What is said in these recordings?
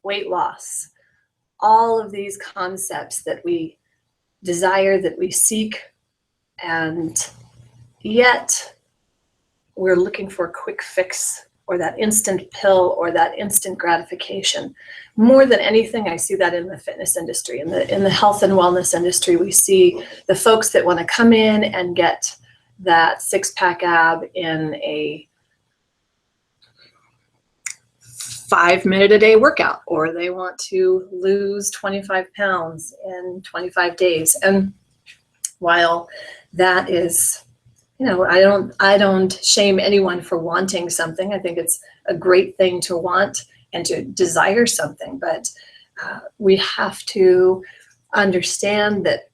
weight loss, all of these concepts that we desire, that we seek, and yet we're looking for a quick fix or that instant pill or that instant gratification. More than anything, I see that in the fitness industry, in the health and wellness industry. We see the folks that want to come in and get that six-pack ab in a 5-minute-a-day workout, or they want to lose 25 pounds in 25 days. And while that is, I don't shame anyone for wanting something. I think it's a great thing to want and to desire something, but we have to understand that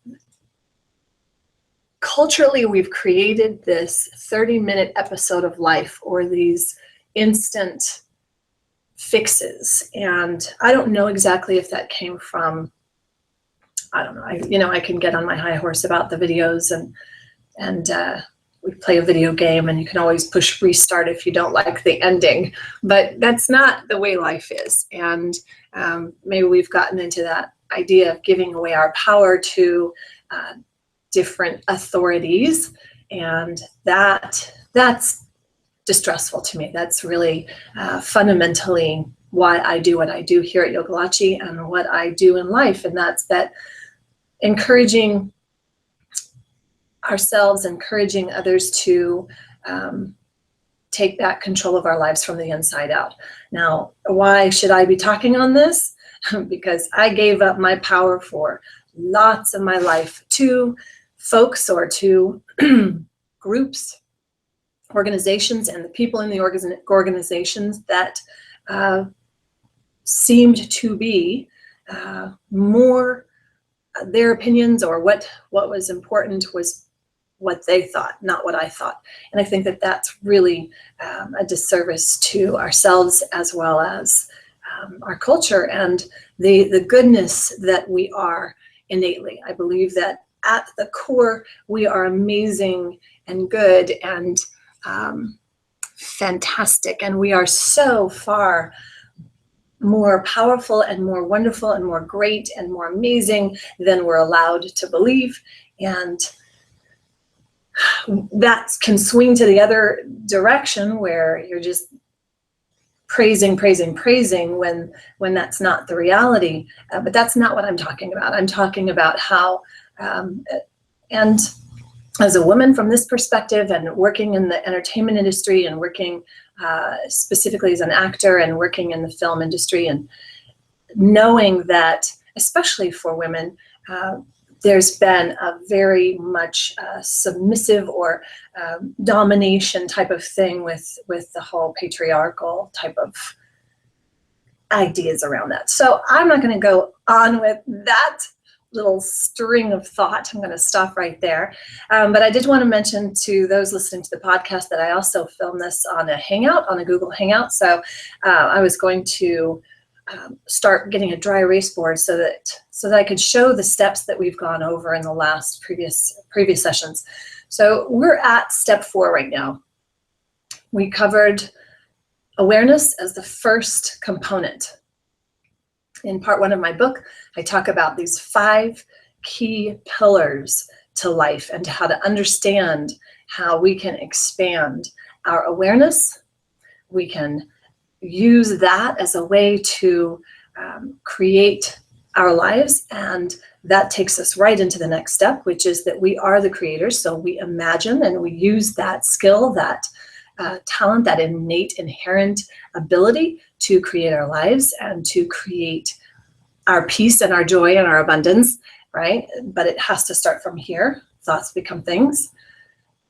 culturally we've created this 30-minute episode of life, or these instant fixes. And I don't know exactly if that came from, I don't know, I can get on my high horse about the videos and we play a video game and you can always push restart if you don't like the ending, but that's not the way life is. And maybe we've gotten into that idea of giving away our power to different authorities, and that's distressful to me. That's really fundamentally why I do what I do here at Yogilachi and what I do in life, and that's that encouraging ourselves, encouraging others to take back control of our lives from the inside out. Now, why should I be talking on this? Because I gave up my power for lots of my life to folks or to groups, organizations, and the people in the organizations that seemed to be more their opinions, or what was important was what they thought, not what I thought. And I think that that's really a disservice to ourselves as well as our culture and the goodness that we are innately. I believe that at the core, we are amazing and good and fantastic, and we are so far more powerful and more wonderful and more great and more amazing than we're allowed to believe. And that can swing to the other direction where you're just praising when that's not the reality. But that's not what I'm talking about. I'm talking about how, and as a woman from this perspective, and working in the entertainment industry, and working specifically as an actor, and working in the film industry, and knowing that, especially for women, there's been a very much submissive or domination type of thing with the whole patriarchal type of ideas around that. So I'm not going to go on with that little string of thought. I'm going to stop right there. But I did want to mention to those listening to the podcast that I also filmed this on a Hangout, on a Google Hangout. So I was going to start getting a dry erase board so that I could show the steps that we've gone over in the last previous sessions. So we're at step 4 right now. We covered awareness as the first component. In part 1 of my book, I talk about these 5 key pillars to life and how to understand how we can expand our awareness. We can use that as a way to create our lives, and that takes us right into the next step, which is that we are the creators. So we imagine and we use that skill, that talent, that innate, inherent ability to create our lives and to create our peace and our joy and our abundance, right? But it has to start from here. Thoughts become things.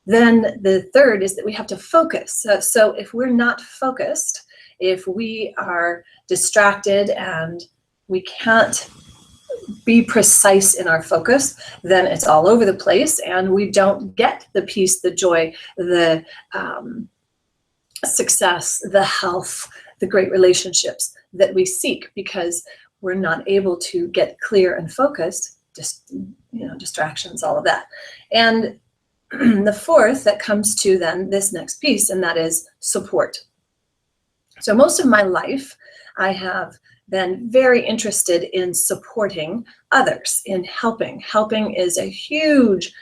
Then the third is that we have to focus. So if we're not focused, if we are distracted and we can't be precise in our focus, then it's all over the place and we don't get the peace, the joy, the success, the health, the great relationships that we seek, because we're not able to get clear and focused, just, distractions, all of that. And the fourth that comes to then this next piece, and that is support. So most of my life, I have then very interested in supporting others, in helping. Helping is a huge,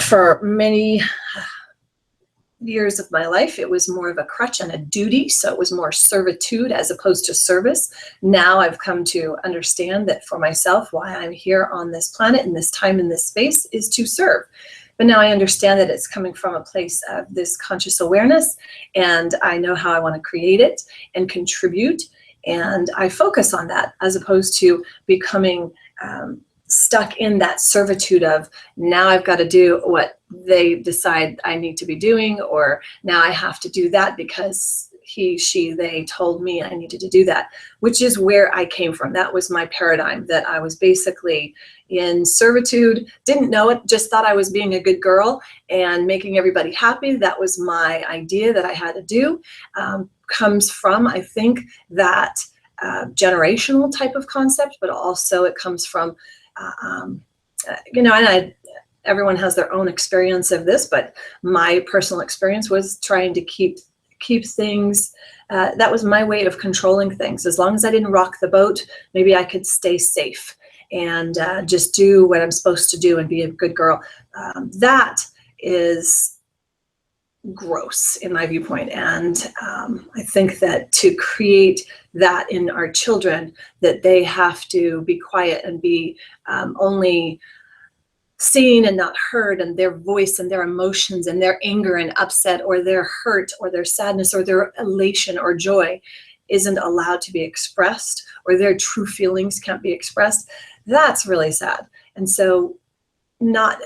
for many years of my life, it was more of a crutch and a duty. So it was more servitude as opposed to service. Now I've come to understand that for myself, why I'm here on this planet in this time, in this space, is to serve. But now I understand that it's coming from a place of this conscious awareness, and I know how I want to create it and contribute, and I focus on that as opposed to becoming stuck in that servitude of, now I've got to do what they decide I need to be doing, or now I have to do that because he, she, they told me I needed to do that, which is where I came from. That was my paradigm, that I was basically in servitude, didn't know it, just thought I was being a good girl and making everybody happy. That was my idea that I had to do. Comes from, I think, that generational type of concept, but also it comes from, and everyone has their own experience of this, but my personal experience was trying to keep things, that was my way of controlling things. As long as I didn't rock the boat, maybe I could stay safe and just do what I'm supposed to do and be a good girl. That is gross in my viewpoint. And I think that to create that in our children, that they have to be quiet and be only seen and not heard, and their voice and their emotions and their anger and upset or their hurt or their sadness or their elation or joy isn't allowed to be expressed, or their true feelings can't be expressed, that's really sad. And so not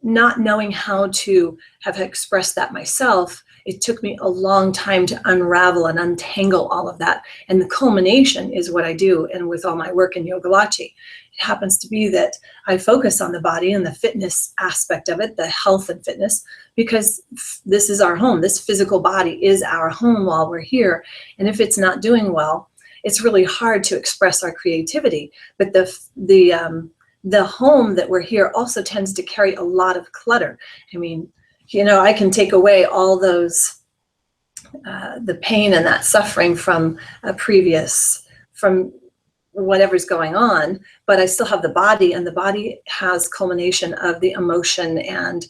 knowing how to have expressed that myself, it took me a long time to unravel and untangle all of that. And the culmination is what I do, and with all my work in Yogilachi. It happens to be that I focus on the body and the fitness aspect of it, the health and fitness, because this is our home. This physical body is our home while we're here. And if it's not doing well, it's really hard to express our creativity. But the home that we're here also tends to carry a lot of clutter. I mean, I can take away all those, the pain and that suffering from from whatever's going on, but I still have the body, and the body has culmination of the emotion and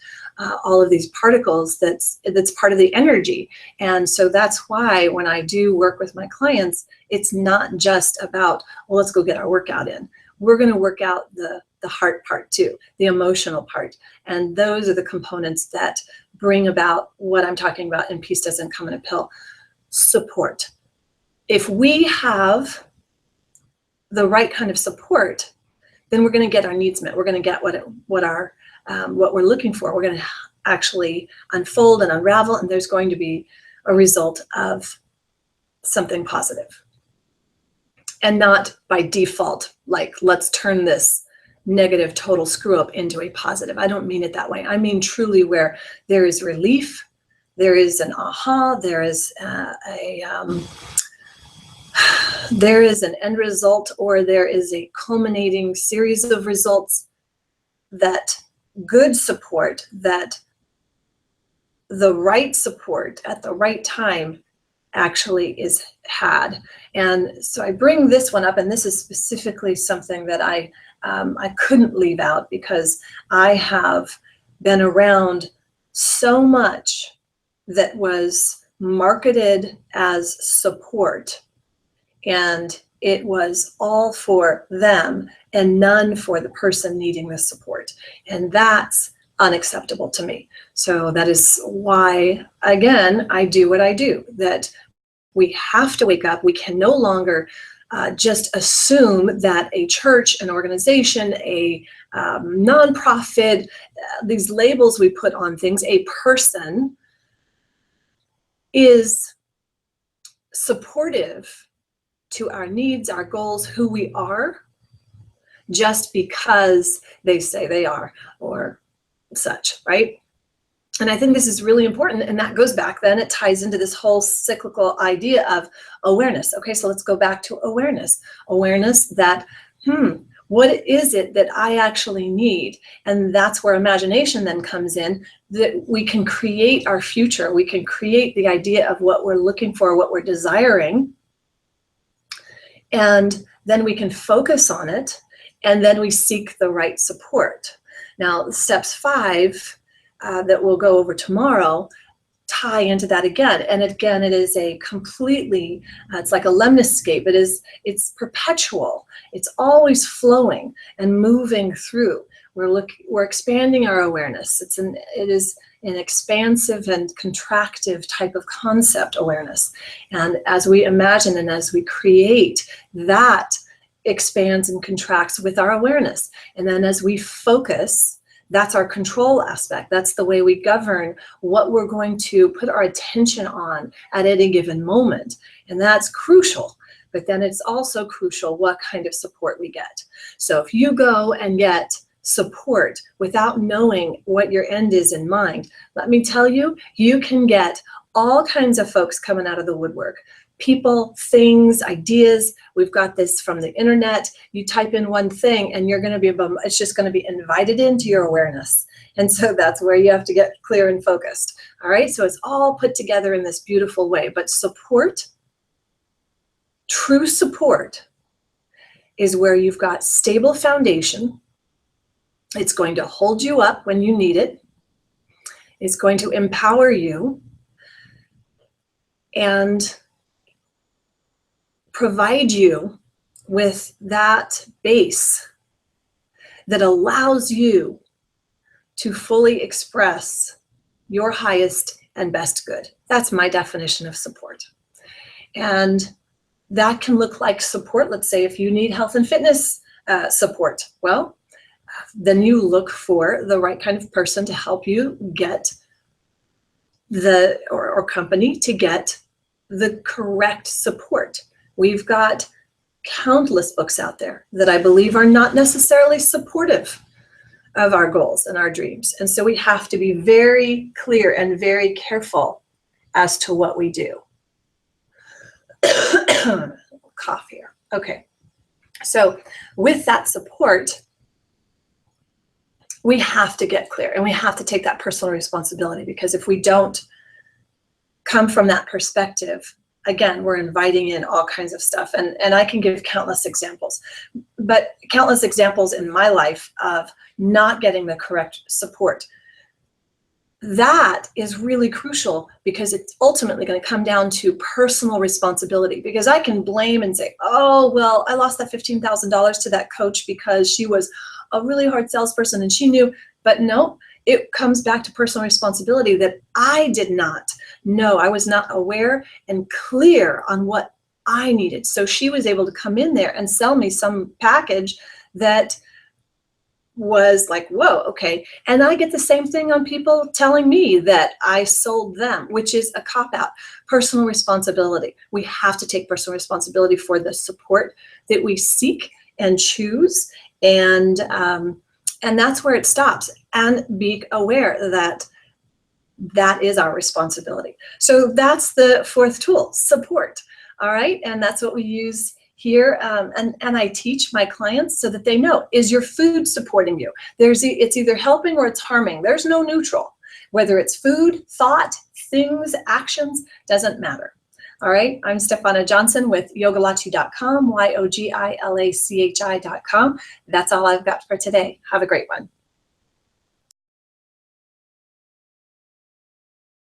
all of these particles that's part of the energy. And so that's why when I do work with my clients, it's not just about, well, let's go get our workout in. We're going to work out the heart part too, the emotional part. And those are the components that bring about what I'm talking about in Peace Doesn't Come in a Pill. Support. If we have the right kind of support, then we're going to get our needs met. We're going to get what we're looking for. We're going to actually unfold and unravel, and there's going to be a result of something positive. And not by default, like, let's turn this negative total screw up into a positive. I don't mean it that way. I mean truly where there is relief, there is an aha, there is there is an end result, or there is a culminating series of results, that good support, that the right support at the right time actually is had. And so I bring this one up, and this is specifically something that I couldn't leave out, because I have been around so much that was marketed as support, and it was all for them and none for the person needing the support. And that's unacceptable to me. So that is why, again, I do what I do, that we have to wake up. We can no longer just assume that a church, an organization, a nonprofit, these labels we put on things, a person is supportive to our needs, our goals, who we are, just because they say they are, or such, right? And I think this is really important, and that goes back then, it ties into this whole cyclical idea of awareness. Okay, so let's go back to awareness. Awareness that, What is it that I actually need? And that's where imagination then comes in, that we can create our future. We can create the idea of what we're looking for, what we're desiring. And then we can focus on it, and then we seek the right support. Now, steps 5 that we'll go over tomorrow tie into that again. And again, it is a completely, it's like a lemniscape. It's perpetual. It's always flowing and moving through. We're expanding our awareness. It is an expansive and contractive type of concept awareness. And as we imagine and as we create, that expands and contracts with our awareness. And then as we focus, that's our control aspect. That's the way we govern what we're going to put our attention on at any given moment. And that's crucial. But then it's also crucial what kind of support we get. So if you go and get support without knowing what your end is in mind, let me tell you, you can get all kinds of folks coming out of the woodwork. People, things, ideas. We've got this from the internet. You type in one thing and it's just going to be invited into your awareness. And so that's where you have to get clear and focused. All right. So it's all put together in this beautiful way. But support, true support, is where you've got stable foundation. It's going to hold you up when you need it. It's going to empower you and provide you with that base that allows you to fully express your highest and best good. That's my definition of support. And that can look like support. Let's say if you need health and fitness support, well, then you look for the right kind of person to help you get or company to get the correct support. We've got countless books out there that I believe are not necessarily supportive of our goals and our dreams. And so we have to be very clear and very careful as to what we do. Cough here. Okay. So with that support, we have to get clear and we have to take that personal responsibility, because if we don't come from that perspective, again, we're inviting in all kinds of stuff. And I can give countless examples, but countless examples in my life of not getting the correct support. That is really crucial, because it's ultimately going to come down to personal responsibility. Because I can blame and say, oh, well, I lost that $15,000 to that coach because she was a really hard salesperson and she knew. But no, it comes back to personal responsibility that I did not know. I was not aware and clear on what I needed. So she was able to come in there and sell me some package that was like, whoa, okay. And I get the same thing on people telling me that I sold them, which is a cop-out. Personal responsibility. We have to take personal responsibility for the support that we seek and choose. And that's where it stops. And be aware that that is our responsibility. So that's the 4th tool, support. All right. And that's what we use here. And I teach my clients so that they know, is your food supporting you? It's either helping or it's harming. There's no neutral. Whether it's food, thought, things, actions, doesn't matter. All right. I'm Stephana Johnson with Yogilachi.com, YOGILACHI.com. That's all I've got for today. Have a great one.